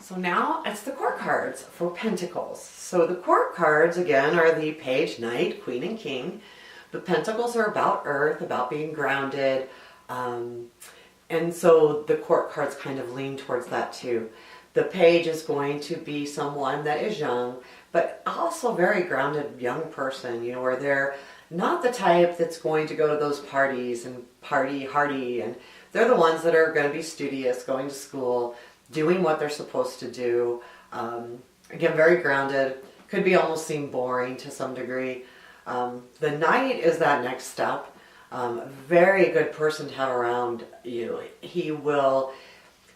So now it's the court cards for Pentacles. So the court cards, again, are the Page, Knight, Queen, and King. The Pentacles are about Earth, about being grounded. And so the court cards kind of lean towards that too. The Page is going to be someone that is young, but also very grounded young person, where they're not the type that's going to go to those parties and party hardy. And they're the ones that are going to be studious, going to school, doing what they're supposed to do. Again, very grounded. Could be almost seem boring to some degree. The Knight is that next step. Very good person to have around you. He will,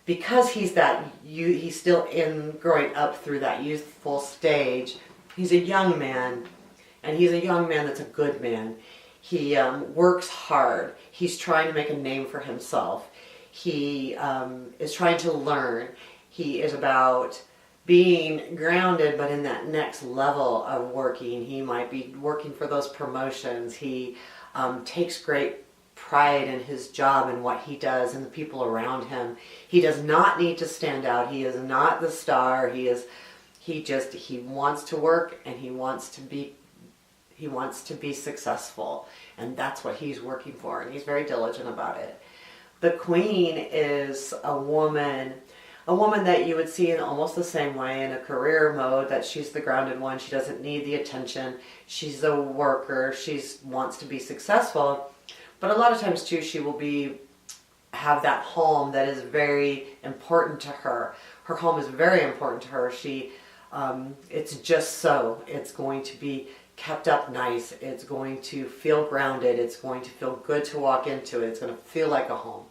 because he's still growing up through that youthful stage. He's a young man, and he's a young man that's a good man. He works hard. He's trying to make a name for himself. He is trying to learn. He is about being grounded, but in that next level of working. He might be working for those promotions. He takes great pride in his job and what he does and the people around him. He does not need to stand out. He is not the star. He wants to work, and he wants to be successful, and that's what he's working for, and he's very diligent about it. The Queen is a woman that you would see in almost the same way in a career mode, that she's the grounded one. She doesn't need the attention. She's a worker. She wants to be successful. But a lot of times too, she will have that home that is very important to her. Her home is very important to her. It's just so. It's going to be kept up nice. It's going to feel grounded. It's going to feel good to walk into it. It's going to feel like a home.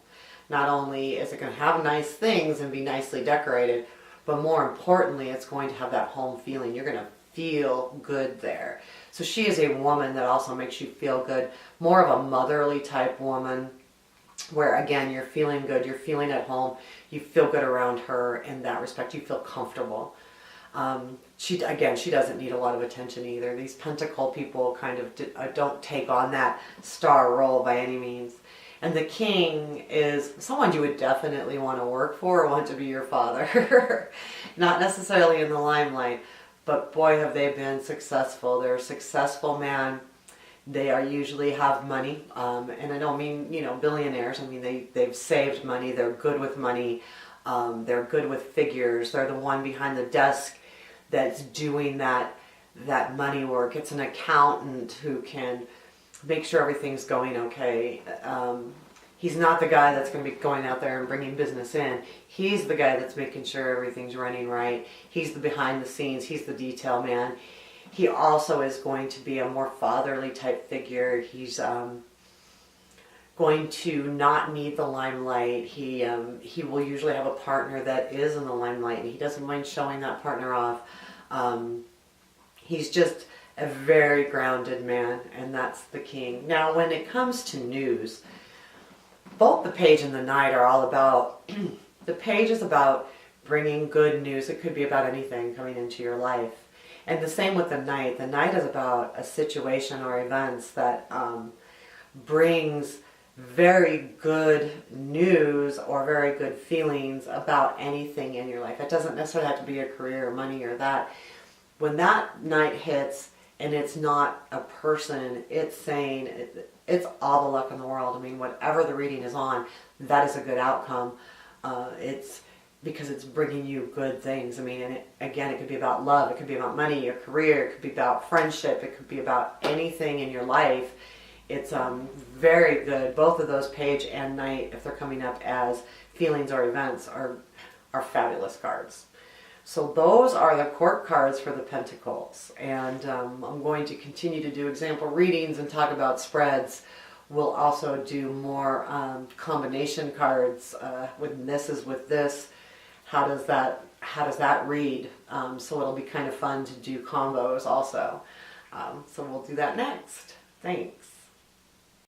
Not only is it going to have nice things and be nicely decorated, but more importantly, it's going to have that home feeling. You're going to feel good there. So she is a woman that also makes you feel good. More of a motherly type woman, where again, you're feeling good. You're feeling at home. You feel good around her in that respect. You feel comfortable. She doesn't need a lot of attention either. These Pentacle people kind of don't take on that star role by any means. And the King is someone you would definitely want to work for or want to be your father. Not necessarily in the limelight, but boy, have they been successful. They're a successful man. They usually have money. And I don't mean, billionaires. I mean, they've saved money. They're good with money. They're good with figures. They're the one behind the desk that's doing that money work. It's an accountant who can make sure everything's going okay. He's not the guy that's going to be going out there and bringing business in. He's the guy that's making sure everything's running right. He's the behind the scenes. He's the detail man. He also is going to be a more fatherly type figure. He's going to not need the limelight. He will usually have a partner that is in the limelight, and he doesn't mind showing that partner off. He's just a very grounded man, and that's the King. Now, when it comes to news, both the Page and the Knight are all about, the Page is about bringing good news. It could be about anything coming into your life. And the same with the Knight. The Knight is about a situation or events that brings very good news or very good feelings about anything in your life. It doesn't necessarily have to be a career or money or that. When that Knight hits, and it's not a person, it's saying it's all the luck in the world. I mean, whatever the reading is on, that is a good outcome. It's because it's bringing you good things. I mean, and it could be about love, it could be about money, your career, it could be about friendship, it could be about anything in your life. It's very good. Both of those, Page and Knight, if they're coming up as feelings or events, are fabulous cards. So those are the court cards for the Pentacles. And I'm going to continue to do example readings and talk about spreads. We'll also do more combination cards with misses with this. How does that read? So it'll be kind of fun to do combos also. So we'll do that next. Thanks.